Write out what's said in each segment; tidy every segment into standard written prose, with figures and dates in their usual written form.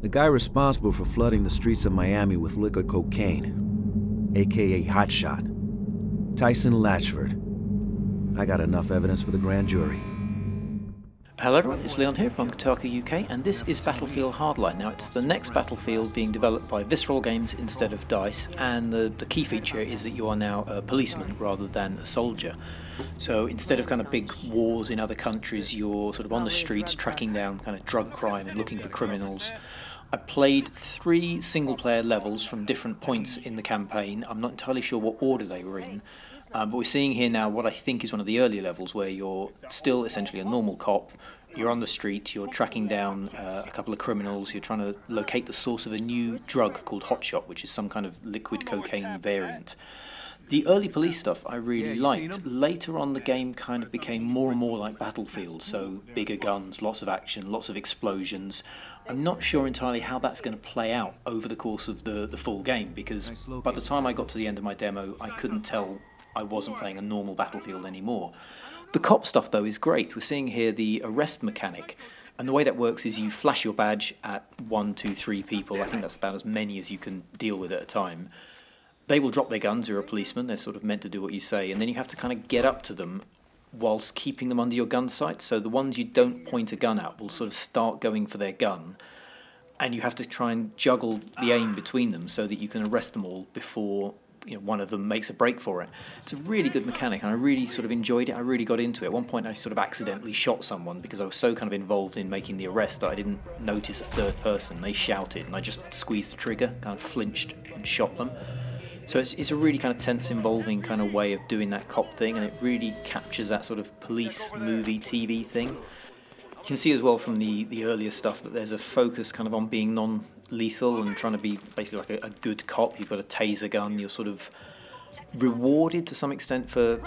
The guy responsible for flooding the streets of Miami with liquid cocaine, aka Hotshot, Tyson Latchford. I got enough evidence for the grand jury. Hello everyone, it's Leon here from Kotaku UK, and this is Battlefield Hardline. Now, it's the next Battlefield being developed by Visceral Games instead of DICE, and the key feature is that you are now a policeman rather than a soldier. So instead of kind of big wars in other countries, you're sort of on the streets tracking down kind of drug crime and looking for criminals. I played 3 single-player levels from different points in the campaign. I'm not entirely sure what order they were in. But we're seeing here now what I think is one of the earlier levels where you're still essentially a normal cop, you're on the street, you're tracking down a couple of criminals, you're trying to locate the source of a new drug called Hotshot, which is some kind of liquid cocaine variant. The early police stuff I really liked. Later on the game kind of became more and more like Battlefield, so bigger guns, lots of action, lots of explosions. I'm not sure entirely how that's going to play out over the course of the full game, because by the time I got to the end of my demo I couldn't tell I wasn't playing a normal Battlefield anymore. The cop stuff though is great. We're seeing here the arrest mechanic, and the way that works is you flash your badge at 1, 2, 3 people. I think that's about as many as you can deal with at a time. They will drop their guns. You're a policeman, they're sort of meant to do what you say, and then you have to kind of get up to them whilst keeping them under your gun sight. So the ones you don't point a gun at will sort of start going for their gun, and you have to try and juggle the aim between them so that you can arrest them all before one of them makes a break for it. It's a really good mechanic, and I really sort of enjoyed it. I really got into it. At one point I sort of accidentally shot someone because I was so kind of involved in making the arrest that I didn't notice a third person. They shouted and I just squeezed the trigger, kind of flinched and shot them. So it's a really kind of tense, involving kind of way of doing that cop thing, and it really captures that sort of police movie TV thing. You can see as well from the earlier stuff that there's a focus kind of on being non-lethal and trying to be basically like a good cop. You've got a taser gun, you're sort of rewarded to some extent for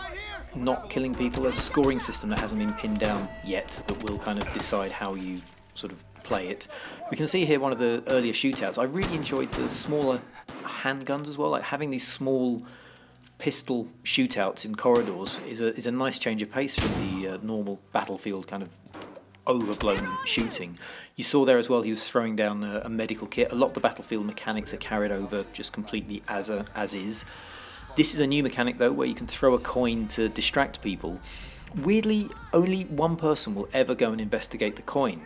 not killing people. There's a scoring system that hasn't been pinned down yet that will kind of decide how you sort of play it. We can see here one of the earlier shootouts. I really enjoyed the smaller handguns as well, like having these small pistol shootouts in corridors is a nice change of pace from the normal Battlefield kind of overblown shooting. You saw there as well he was throwing down a medical kit. A lot of the Battlefield mechanics are carried over just completely as is. This is a new mechanic though, where you can throw a coin to distract people. Weirdly, only one person will ever go and investigate the coin,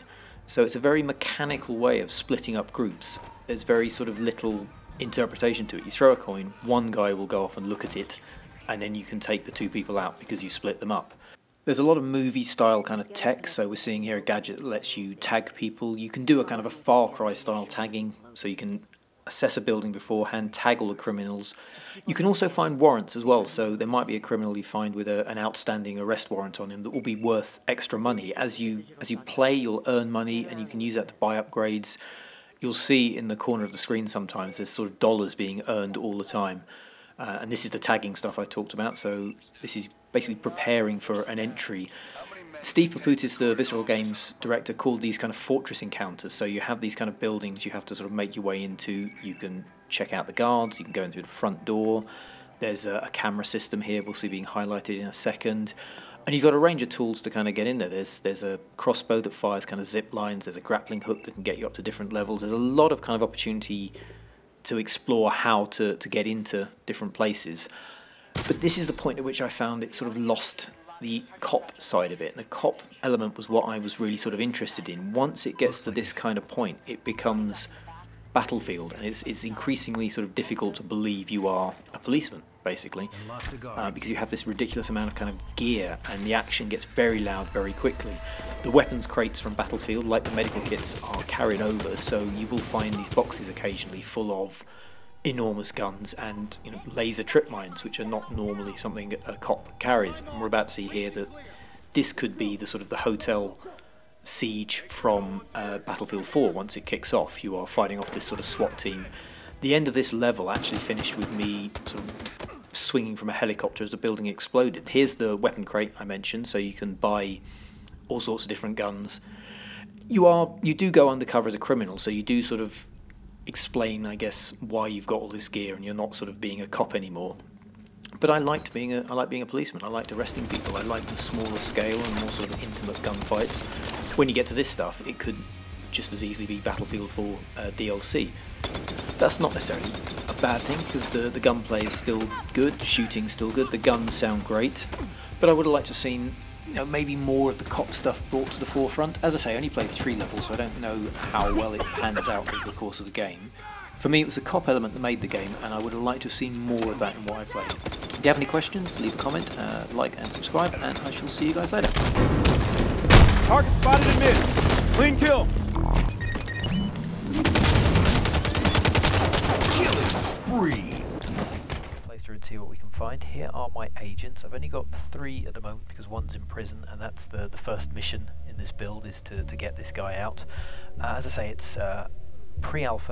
so it's a very mechanical way of splitting up groups. There's very sort of little interpretation to it. You throw a coin, one guy will go off and look at it, and then you can take the 2 people out because you split them up. There's a lot of movie style kind of tech, so we're seeing here a gadget that lets you tag people. You can do a kind of a Far Cry style tagging, so you can assess a building beforehand, tag all the criminals. You can also find warrants as well, so there might be a criminal you find with an outstanding arrest warrant on him that will be worth extra money. As you play, you'll earn money, and you can use that to buy upgrades. You'll see in the corner of the screen sometimes there's sort of dollars being earned all the time. And this is the tagging stuff I talked about, so this is basically preparing for an entry. Steve Paputis, the Visceral Games director, called these kind of fortress encounters. So you have these kind of buildings you have to sort of make your way into. You can check out the guards, you can go in through the front door. There's a camera system here we'll see being highlighted in a second. And you've got a range of tools to kind of get in there. There's a crossbow that fires kind of zip lines, there's a grappling hook that can get you up to different levels. There's a lot of kind of opportunity to explore how to get into different places. But this is the point at which I found it sort of lost the cop side of it. The cop element was what I was really sort of interested in. Once it gets to this kind of point, it becomes Battlefield, and it's increasingly sort of difficult to believe you are a policeman, basically, because you have this ridiculous amount of kind of gear, and the action gets very loud very quickly. The weapons crates from Battlefield, like the medical kits, are carried over, so you will find these boxes occasionally full of enormous guns and laser trip mines, which are not normally something a cop carries. And we're about to see here that this could be the sort of the hotel siege from Battlefield 4. Once it kicks off, you are fighting off this sort of SWAT team. The end of this level actually finished with me sort of swinging from a helicopter as the building exploded. Here's the weapon crate I mentioned, so you can buy all sorts of different guns. You do go undercover as a criminal, so you do sort of explain, I guess, why you've got all this gear, and you're not sort of being a cop anymore. But I like being a policeman. I liked arresting people. I liked the smaller scale and more sort of intimate gunfights. When you get to this stuff, it could just as easily be Battlefield 4 DLC. That's not necessarily a bad thing, because the gunplay is still good, shooting's still good, the guns sound great, but I would have liked to have seen, you know, maybe more of the cop stuff brought to the forefront. As I say, I only played 3 levels, so I don't know how well it pans out over the course of the game. For me, it was the cop element that made the game, and I would have liked to have seen more of that in what I've played. If you have any questions, leave a comment, like and subscribe, and I shall see you guys later. Target spotted in mid. Clean kill. Killing spree. Play through and see what we can find. Here are my agents. I've only got 3 at the moment because one's in prison, and that's the first mission in this build, is to get this guy out. As I say, it's pre-alpha.